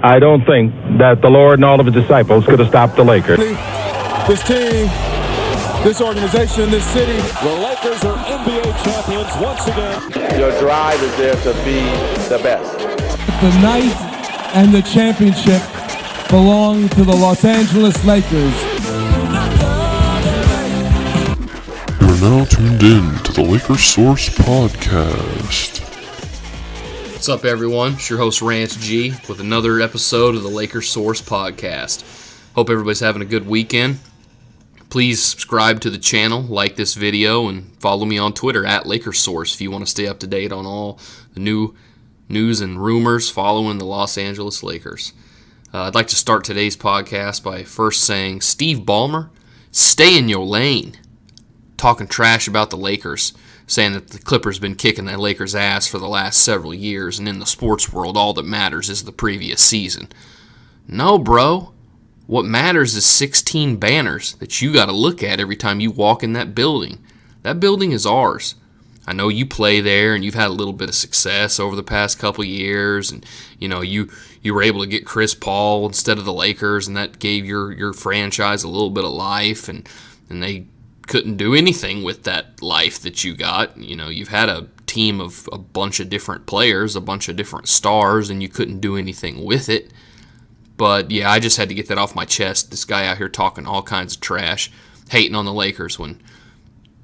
I don't think that the Lord and all of his disciples could have stopped the Lakers. This team, this organization, this city. The Lakers are NBA champions once again. Your drive is there to be the best. The night and the championship belong to the Los Angeles Lakers. You are now tuned in to the LakersSource Podcast. What's up, everyone? It's your host, Rance G, with another episode of the LakersSource Podcast. Hope everybody's having a good weekend. Please subscribe to the channel, like this video, and follow me on Twitter at LakersSource if you want to stay up to date on all the new news and rumors following the Los Angeles Lakers. I'd like to start today's podcast by first saying, Steve Ballmer, stay in your lane. Talking trash about the Lakers, saying that the Clippers been kicking the Lakers' ass for the last several years, and in the sports world, all that matters is the previous season. No, bro. What matters is 16 banners that you got to look at every time you walk in that building. That building is ours. I know you play there, and you've had a little bit of success over the past couple years, and you were able to get Chris Paul instead of the Lakers, and that gave your franchise a little bit of life, and they couldn't do anything with that life that you got. You've had a team of a bunch of different players, a bunch of different stars, and you couldn't do anything with it. But yeah, I just had to get that off my chest. This guy out here talking all kinds of trash, hating on the Lakers when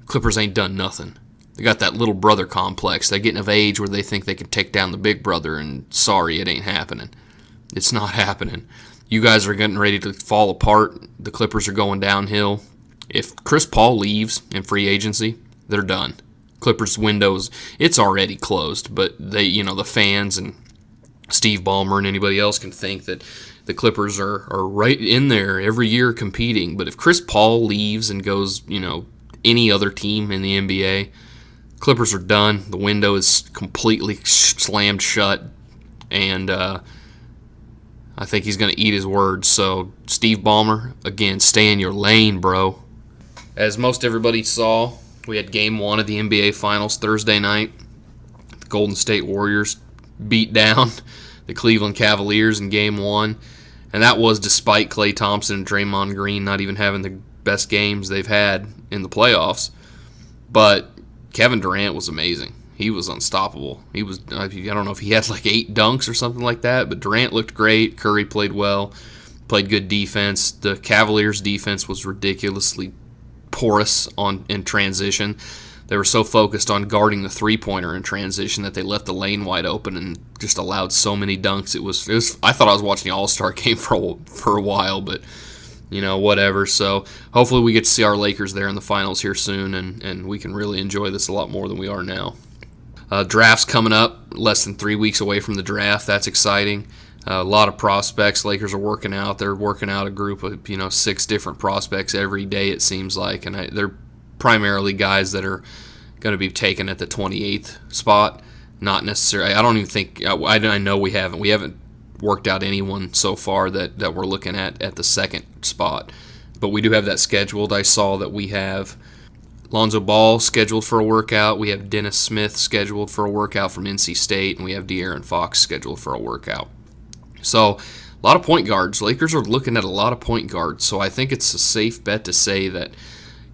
Clippers ain't done nothing. They got that little brother complex. They're getting of age where they think they can take down the big brother, and sorry, it ain't happening. It's not happening. You guys are getting ready to fall apart. The Clippers are going downhill. If Chris Paul leaves in free agency, they're done. Clippers windows, it's already closed, but they, the fans and Steve Ballmer and anybody else can think that the Clippers are right in there every year competing. But if Chris Paul leaves and goes, any other team in the NBA, Clippers are done. The window is completely slammed shut, and I think he's going to eat his words. So, Steve Ballmer, again, stay in your lane, bro. As most everybody saw, we had Game 1 of the NBA Finals Thursday night. The Golden State Warriors beat down the Cleveland Cavaliers in Game 1, and that was despite Klay Thompson and Draymond Green not even having the best games they've had in the playoffs. But Kevin Durant was amazing. He was unstoppable. I don't know if he had like 8 dunks or something like that, but Durant looked great. Curry played well, played good defense. The Cavaliers' defense was ridiculously porous in transition. They were so focused on guarding the three-pointer in transition that they left the lane wide open and just allowed so many dunks. It was I thought I was watching the All-Star game for a while, but whatever. So hopefully we get to see our Lakers there in the finals here soon, and we can really enjoy this a lot more than we are now. Draft's coming up, less than 3 weeks away from the draft. That's exciting. A lot of prospects. Lakers are working out. They're working out a group of 6 different prospects every day, it seems like, and they're primarily guys that are going to be taken at the 28th spot. Not necessarily. I don't even think. I know we haven't worked out anyone so far that we're looking at the 2nd spot, but we do have that scheduled. I saw that we have Lonzo Ball scheduled for a workout. We have Dennis Smith scheduled for a workout from NC State, and we have De'Aaron Fox scheduled for a workout. So, a lot of point guards. Lakers are looking at a lot of point guards, so I think it's a safe bet to say that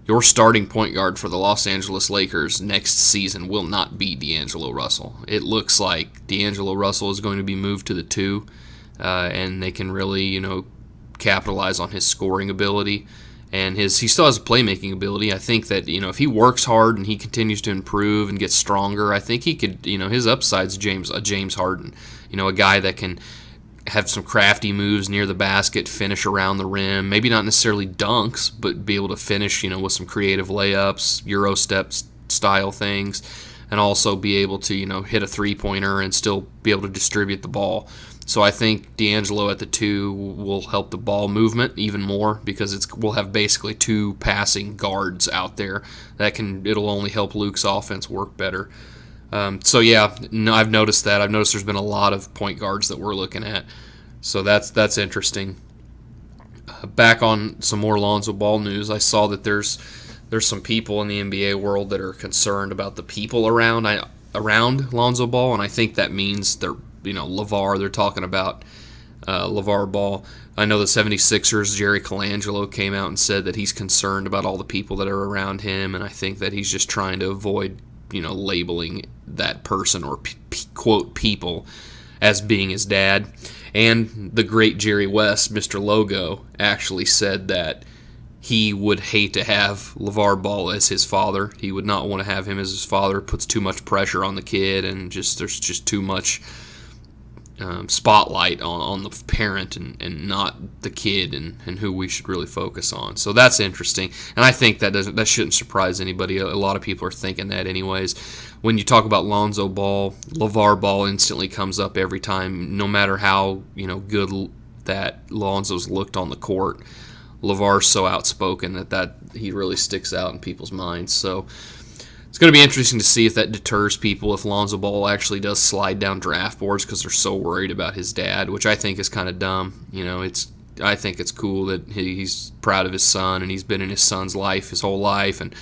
your starting point guard for the Los Angeles Lakers next season will not be D'Angelo Russell. It looks like D'Angelo Russell is going to be moved to the 2, and they can really, capitalize on his scoring ability. And he still has a playmaking ability. I think that, if he works hard and he continues to improve and gets stronger, I think he could, his upside's James Harden. A guy that can have some crafty moves near the basket, finish around the rim, maybe not necessarily dunks, but be able to finish, with some creative layups, Euro step style things, and also be able to, hit a three-pointer and still be able to distribute the ball. So I think D'Angelo at the 2 will help the ball movement even more because we'll have basically 2 passing guards out there it'll only help Luke's offense work better. So yeah, I've noticed that. I've noticed there's been a lot of point guards that we're looking at. So that's interesting. Back on some more Lonzo Ball news, I saw that there's some people in the NBA world that are concerned about the people around Lonzo Ball, and I think that means they're LeVar. They're talking about LeVar Ball. I know the 76ers, Jerry Colangelo, came out and said that he's concerned about all the people that are around him, and I think that he's just trying to avoid, labeling that person or, quote, people as being his dad. And the great Jerry West, Mr. Logo, actually said that he would hate to have LeVar Ball as his father. He would not want to have him as his father. It puts too much pressure on the kid, and there's just too much spotlight on the parent and not the kid and who we should really focus on. So that's interesting, and I think that shouldn't surprise anybody. A lot of people are thinking that anyways. When you talk about Lonzo Ball, LeVar Ball instantly comes up every time, no matter how good that Lonzo's looked on the court. LeVar's so outspoken that he really sticks out in people's minds. So it's going to be interesting to see if that deters people, if Lonzo Ball actually does slide down draft boards because they're so worried about his dad, which I think is kind of dumb. I think it's cool that he's proud of his son, and he's been in his son's life his whole life and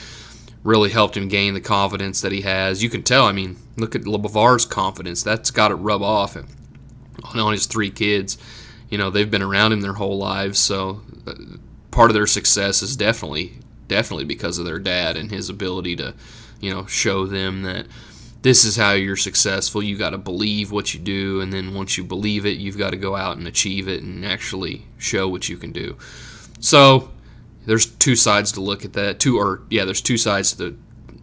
really helped him gain the confidence that he has. You can tell, look at LeVar's confidence. That's got to rub off on his 3 kids. They've been around him their whole lives, so part of their success is definitely because of their dad and his ability to show them that this is how you're successful. You got to believe what you do, and then once you believe it, you've got to go out and achieve it and actually show what you can do. So there's 2 sides to look at that. There's 2 sides to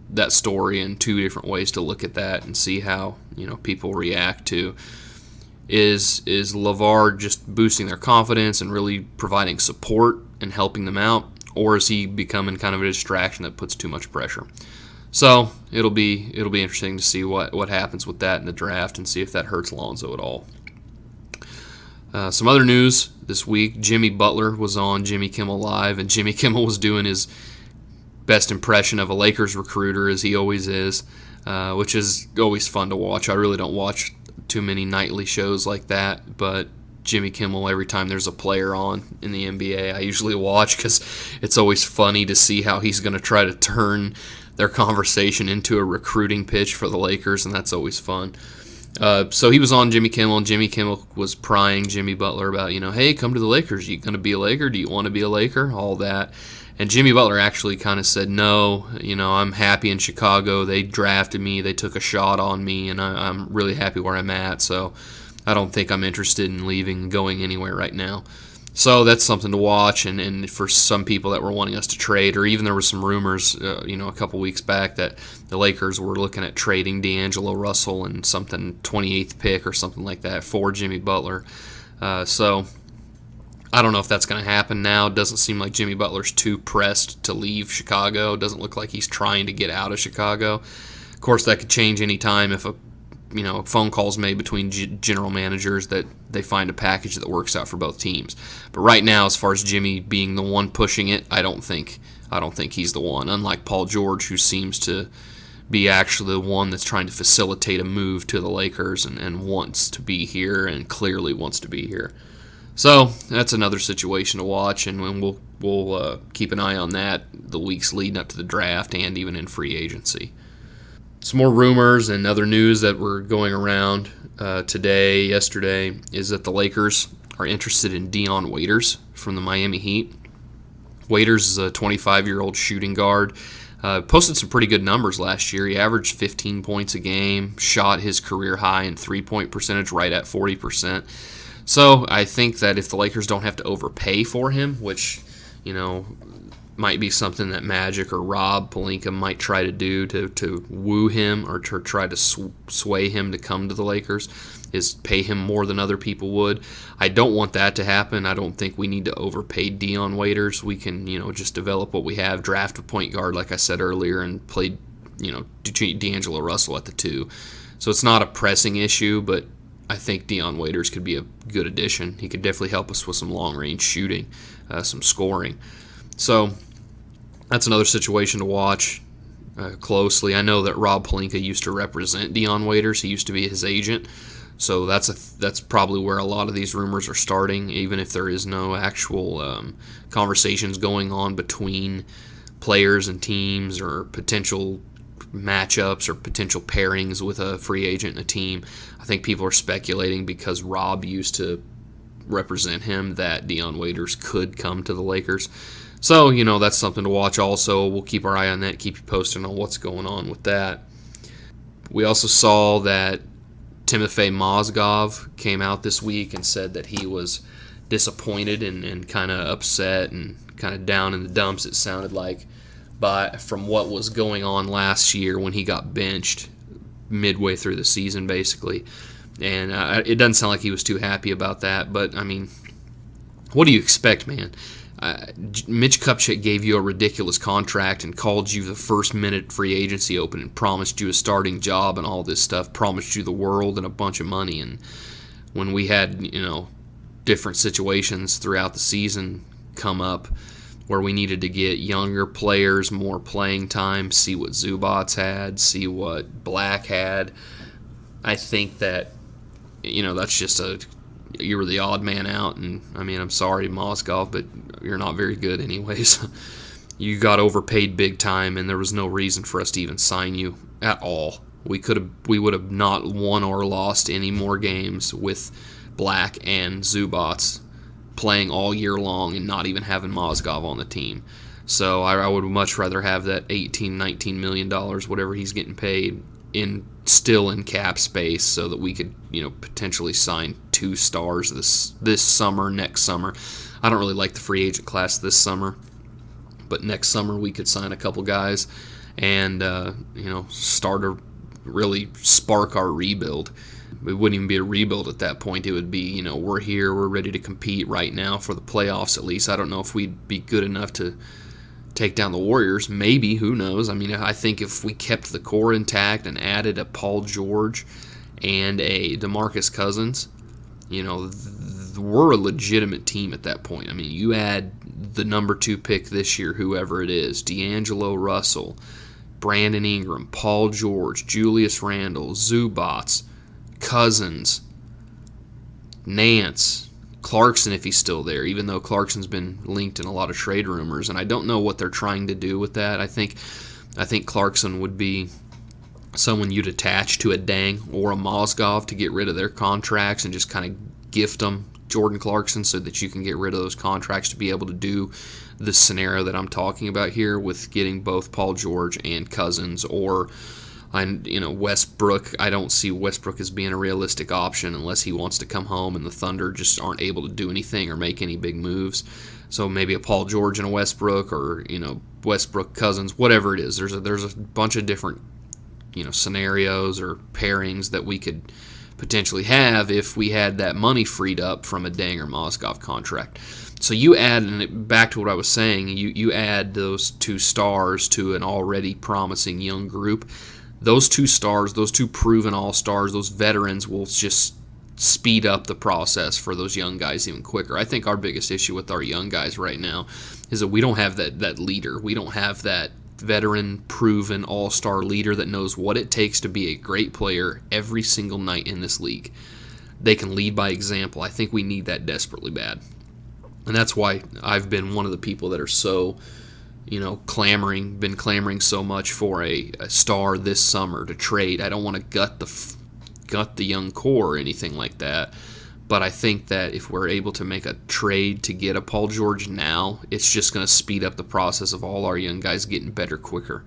that story and 2 different ways to look at that and see how people react to. Is LeVar just boosting their confidence and really providing support and helping them out, or is he becoming kind of a distraction that puts too much pressure? So it'll be interesting to see what happens with that in the draft and see if that hurts Lonzo at all. Some other news this week: Jimmy Butler was on Jimmy Kimmel Live, and Jimmy Kimmel was doing his best impression of a Lakers recruiter, as he always is, which is always fun to watch. I really don't watch too many nightly shows like that, but Jimmy Kimmel, every time there's a player on in the NBA, I usually watch because it's always funny to see how he's going to try to turn their conversation into a recruiting pitch for the Lakers, and that's always fun. So he was on Jimmy Kimmel, and Jimmy Kimmel was prying Jimmy Butler about, hey, come to the Lakers. You going to be a Laker? Do you want to be a Laker? All that. And Jimmy Butler actually kind of said, no, I'm happy in Chicago. They drafted me. They took a shot on me, and I'm really happy where I'm at. So I don't think I'm interested in leaving and going anywhere right now. So that's something to watch. And for some people that were wanting us to trade, or even there were some rumors, a couple weeks back that the Lakers were looking at trading D'Angelo Russell and something 28th pick or something like that for Jimmy Butler. So I don't know if that's going to happen now. It doesn't seem like Jimmy Butler's too pressed to leave Chicago. It doesn't look like he's trying to get out of Chicago. Of course, that could change any time if a phone calls made between general managers that they find a package that works out for both teams. But right now, as far as Jimmy being the one pushing it, I don't think he's the one. Unlike Paul George, who seems to be actually the one that's trying to facilitate a move to the Lakers and wants to be here and clearly wants to be here. So that's another situation to watch, and we'll keep an eye on that the weeks leading up to the draft and even in free agency. Some more rumors and other news that were going around yesterday, is that the Lakers are interested in Dion Waiters from the Miami Heat. Waiters is a 25-year-old shooting guard. Posted some pretty good numbers last year. He averaged 15 points a game, shot his career high in three-point percentage, right at 40%. So I think that if the Lakers don't have to overpay for him, which, might be something that Magic or Rob Pelinka might try to do to woo him or to try to sway him to come to the Lakers, is pay him more than other people would. I don't want that to happen. I don't think we need to overpay Dion Waiters. We can, just develop what we have, draft a point guard, like I said earlier, and play, D'Angelo Russell at the 2. So it's not a pressing issue, but I think Dion Waiters could be a good addition. He could definitely help us with some long-range shooting, some scoring. So that's another situation to watch closely. I know that Rob Pelinka used to represent Dion Waiters. He used to be his agent. So that's probably where a lot of these rumors are starting, even if there is no actual conversations going on between players and teams or potential matchups or potential pairings with a free agent and a team. I think people are speculating because Rob used to represent him that Dion Waiters could come to the Lakers. So, that's something to watch also. We'll keep our eye on that, keep you posted on what's going on with that. We also saw that Timofey Mozgov came out this week and said that he was disappointed and kind of upset and kind of down in the dumps, it sounded like, from what was going on last year when he got benched midway through the season, basically. And it doesn't sound like he was too happy about that. But, what do you expect, man? Mitch Kupchak gave you a ridiculous contract and called you the first minute free agency open and promised you a starting job and all this stuff, promised you the world and a bunch of money. And when we had, different situations throughout the season come up where we needed to get younger players more playing time, see what Zubats had, see what Black had, I think that, that's just you were the odd man out, and I'm sorry, Mozgov, but you're not very good anyways. You got overpaid big time, and there was no reason for us to even sign you at all. We would have not won or lost any more games with Black and Zubats playing all year long and not even having Mozgov on the team. So I would much rather have that $18, $19 million, whatever he's getting paid, still in cap space, so that we could potentially sign 2 stars this summer, next summer. I don't really like the free agent class this summer, but next summer we could sign a couple guys and start to really spark our rebuild. It wouldn't even be a rebuild at that point. It would be, we're here, we're ready to compete right now for the playoffs at least. I don't know if we'd be good enough to take down the Warriors. Maybe, who knows? I think if we kept the core intact and added a Paul George and a DeMarcus Cousins, we're a legitimate team at that point. You add the number 2 pick this year, whoever it is, D'Angelo Russell, Brandon Ingram, Paul George, Julius Randle, Zubats, Cousins, Nance, Clarkson if he's still there, even though Clarkson's been linked in a lot of trade rumors, and I don't know what they're trying to do with that. I think Clarkson would be someone you'd attach to a Dang or a Mozgov to get rid of their contracts and just kind of gift them Jordan Clarkson so that you can get rid of those contracts to be able to do the scenario that I'm talking about here with getting both Paul George and Cousins, or Westbrook. I don't see Westbrook as being a realistic option unless he wants to come home and the Thunder just aren't able to do anything or make any big moves. So maybe a Paul George and a Westbrook, or Westbrook, Cousins, whatever it is. There's a bunch of different scenarios or pairings that we could potentially have if we had that money freed up from a Dang or Mozgov contract. So you add, and back to what I was saying, you add those 2 stars to an already promising young group. Those 2 stars, those 2 proven all-stars, those veterans will just speed up the process for those young guys even quicker. I think our biggest issue with our young guys right now is that we don't have that leader. We don't have that veteran, proven all-star leader that knows what it takes to be a great player every single night in this league. They can lead by example. I think we need that desperately bad. And that's why I've been one of the people that are so clamoring so much for a star this summer to trade. I don't want to gut the young core or anything like that, but I think that if we're able to make a trade to get a Paul George now, it's just going to speed up the process of all our young guys getting better quicker.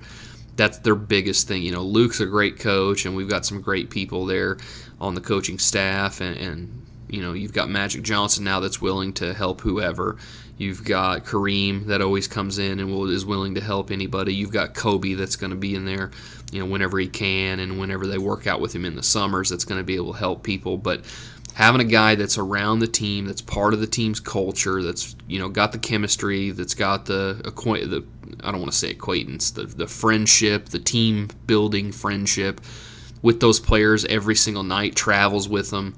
That's their biggest thing. Luke's a great coach, and we've got some great people there on the coaching staff, and you've got Magic Johnson now that's willing to help whoever. You've got Kareem that always comes in and is willing to help anybody. You've got Kobe that's going to be in there, whenever he can, and whenever they work out with him in the summers, that's going to be able to help people. But having a guy that's around the team, that's part of the team's culture, that's got the chemistry, that's got the I don't want to say acquaintance, the friendship, the team building friendship with those players every single night, travels with them,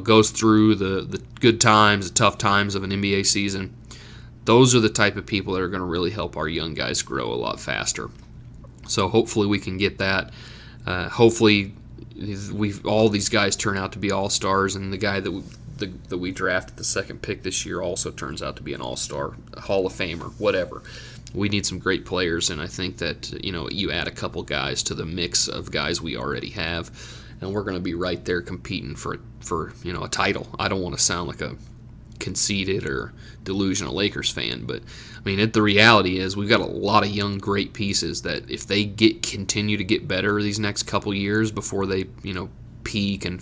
goes through the good times, the tough times of an NBA season. Those are the type of people that are going to really help our young guys grow a lot faster. So hopefully we can get that. Hopefully all these guys turn out to be all-stars, and the guy that we drafted the 2nd pick this year also turns out to be an all-star, a Hall of Famer, whatever. We need some great players, and I think that you add a couple guys to the mix of guys we already have, and we're going to be right there competing for a title. I don't want to sound like a conceited or delusional Lakers fan, but I mean, the reality is we've got a lot of young, great pieces that if they continue to get better these next couple years before they, peak and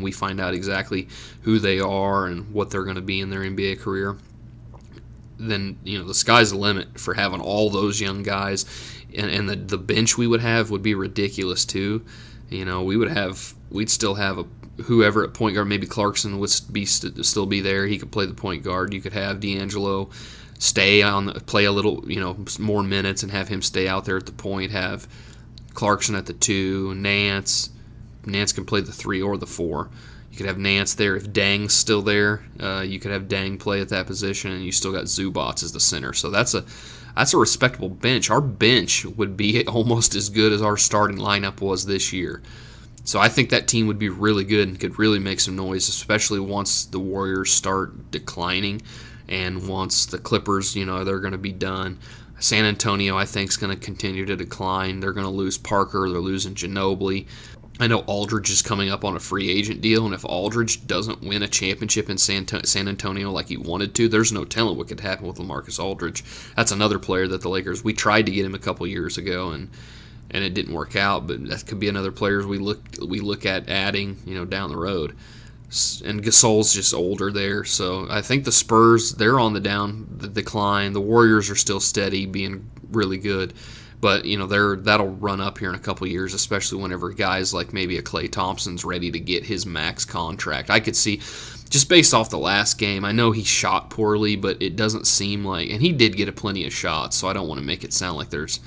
we find out exactly who they are and what they're going to be in their NBA career, then, the sky's the limit for having all those young guys, and the bench we would have would be ridiculous too. We'd still have whoever at point guard. Maybe Clarkson would still be there. He could play the point guard. You could have D'Angelo play a little, more minutes and have him stay out there at the point. Have Clarkson at the 2, Nance can play the 3 or the 4. You could have Nance there. If Dang's still there, you could have Dang play at that position, and you still got Zubats as the center. So that's a respectable bench. Our bench would be almost as good as our starting lineup was this year. So I think that team would be really good and could really make some noise, especially once the Warriors start declining and once the Clippers, they're going to be done. San Antonio, I think, is going to continue to decline. They're going to lose Parker. They're losing Ginobili. I know Aldridge is coming up on a free agent deal, and if Aldridge doesn't win a championship in San Antonio like he wanted to, there's no telling what could happen with LaMarcus Aldridge. That's another player that the Lakers, we tried to get him a couple years ago, and it didn't work out, but that could be another player we look at adding, down the road. And Gasol's just older there, so I think the Spurs, they're on the decline. The Warriors are still steady, being really good. But, that'll run up here in a couple years, especially whenever guys like maybe a Klay Thompson's ready to get his max contract. I could see, just based off the last game, I know he shot poorly, but it doesn't seem like, and he did get plenty of shots, so I don't want to make it sound like there's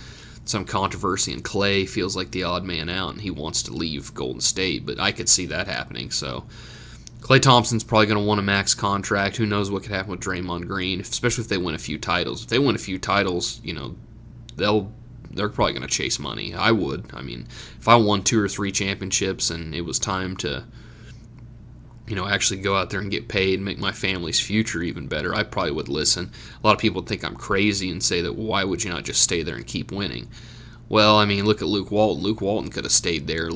some controversy, and Klay feels like the odd man out and he wants to leave Golden State, but I could see that happening. So Klay Thompson's probably going to want a max contract. Who knows what could happen with Draymond Green, especially if they win a few titles. If they win a few titles, they're probably going to chase money. I would. I mean, if I won 2 or 3 championships and it was time to, actually go out there and get paid and make my family's future even better, I probably would listen. A lot of people think I'm crazy and say that, why would you not just stay there and keep winning? Well, I mean, look at Luke Walton. Luke Walton could have stayed there.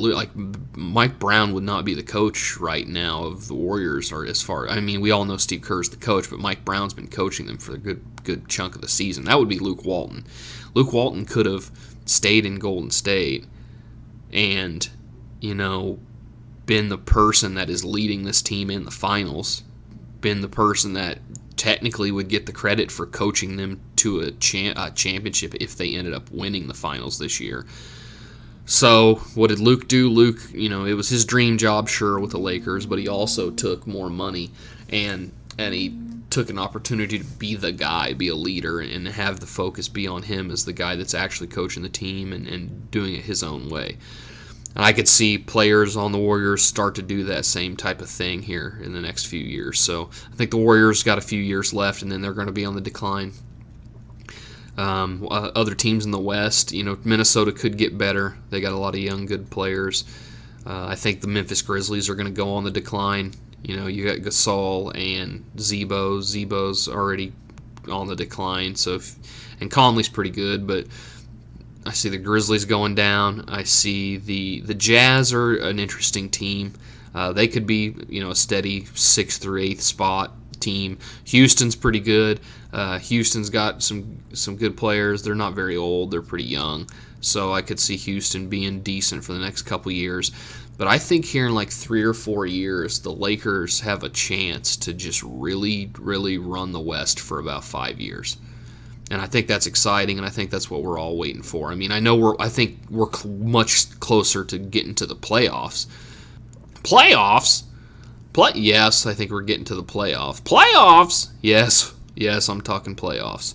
Mike Brown would not be the coach right now of the Warriors, or we all know Steve Kerr's the coach, but Mike Brown's been coaching them for a good chunk of the season. That would be Luke Walton. Luke Walton could have stayed in Golden State and, been the person that is leading this team in the finals, been the person that technically would get the credit for coaching them to a championship if they ended up winning the finals this year. So what did Luke do? Luke, it was his dream job, sure, with the Lakers, but he also took more money and he took an opportunity to be the guy, be a leader, and have the focus be on him as the guy that's actually coaching the team and doing it his own way. And I could see players on the Warriors start to do that same type of thing here in the next few years. So I think the Warriors got a few years left, and then they're going to be on the decline. Other teams in the West, Minnesota could get better. They got a lot of young, good players. I think the Memphis Grizzlies are going to go on the decline. You got Gasol and Zebo. Zebo's already on the decline. And Conley's pretty good, but I see the Grizzlies going down. I see the Jazz are an interesting team. They could be, a steady 6th through 8th spot team. Houston's pretty good. Houston's got some good players. They're not very old. They're pretty young. So I could see Houston being decent for the next couple years. But I think here in 3 or 4 years, the Lakers have a chance to just really, really run the West for about 5 years. And I think that's exciting, and I think that's what we're all waiting for. I mean, I think we're much closer to getting to the playoffs. Playoffs? Yes, I think we're getting to the playoffs. Playoffs? Yes, I'm talking playoffs.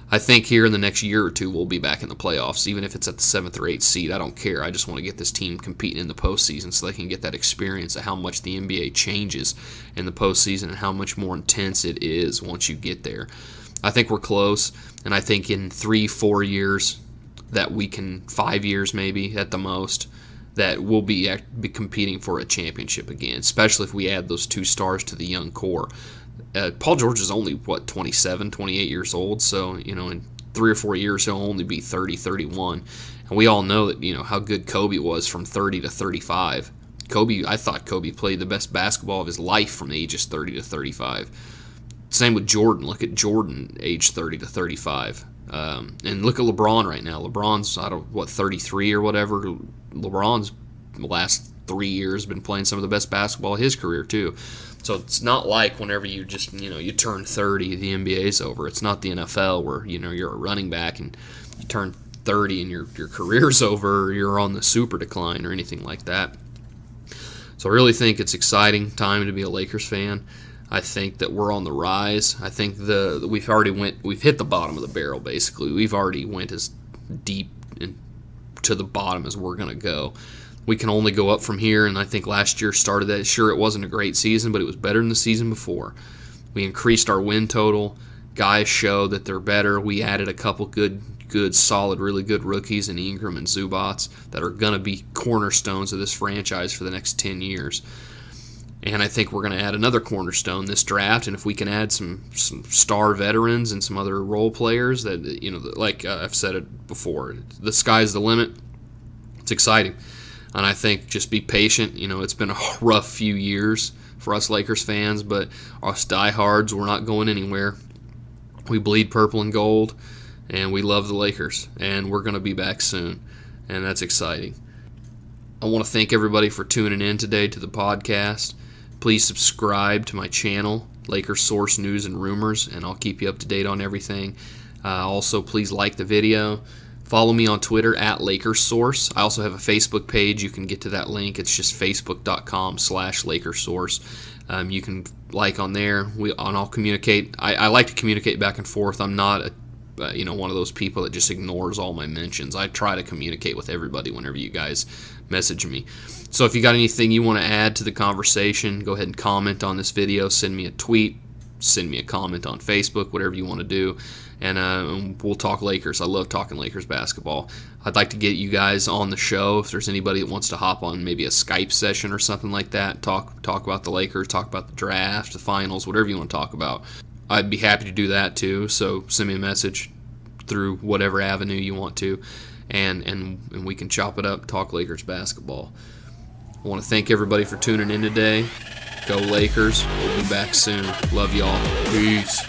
I think here in the next year or two, we'll be back in the playoffs, even if it's at the 7th or 8th seed. I don't care. I just want to get this team competing in the postseason so they can get that experience of how much the NBA changes in the postseason and how much more intense it is once you get there. I think we're close, and I think in 3-4 years, that we can, 5 years maybe at the most, that we'll be competing for a championship again, especially if we add those 2 stars to the young core. Paul George is only, 27, 28 years old, so, in 3 or 4 years, he'll only be 30, 31. And we all know that, how good Kobe was from 30 to 35. I thought Kobe played the best basketball of his life from ages 30 to 35. Same with Jordan. Look at Jordan, age 30 to 35. And look at LeBron right now. LeBron's, 33 or whatever. LeBron's the last 3 years been playing some of the best basketball of his career, too. So it's not like whenever you just, you turn 30, the NBA's over. It's not the NFL where, you're a running back and you turn 30 and your career's over, or you're on the super decline or anything like that. So I really think it's exciting time to be a Lakers fan. I think that we're on the rise. I think we've hit the bottom of the barrel, basically. We've already went as deep to the bottom as we're going to go. We can only go up from here, and I think last year started that. Sure, it wasn't a great season, but it was better than the season before. We increased our win total. Guys show that they're better. We added a couple good, solid, really good rookies in Ingram and Zubats that are going to be cornerstones of this franchise for the next 10 years. And I think we're going to add another cornerstone this draft. And if we can add some star veterans and some other role players that, like I've said it before, the sky's the limit. It's exciting. And I think just be patient. It's been a rough few years for us Lakers fans, but us diehards, we're not going anywhere. We bleed purple and gold, and we love the Lakers, and we're going to be back soon, and that's exciting. I want to thank everybody for tuning in today to the podcast. Please subscribe to my channel, LakersSource News and Rumors, and I'll keep you up to date on everything. Also, please like the video. Follow me on Twitter at LakersSource. I also have a Facebook page. You can get to that link. It's just facebook.com/LakersSource. You can like on there. And I'll communicate. I like to communicate back and forth. I'm not one of those people that just ignores all my mentions. I try to communicate with everybody whenever you guys message me. So if you got anything you want to add to the conversation, go ahead and comment on this video. Send me a tweet. Send me a comment on Facebook, whatever you want to do. And we'll talk Lakers. I love talking Lakers basketball. I'd like to get you guys on the show if there's anybody that wants to hop on maybe a Skype session or something like that. Talk about the Lakers, talk about the draft, the finals, whatever you want to talk about. I'd be happy to do that too. So send me a message through whatever avenue you want to, and we can chop it up, talk Lakers basketball. I want to thank everybody for tuning in today. Go Lakers. We'll be back soon. Love y'all. Peace.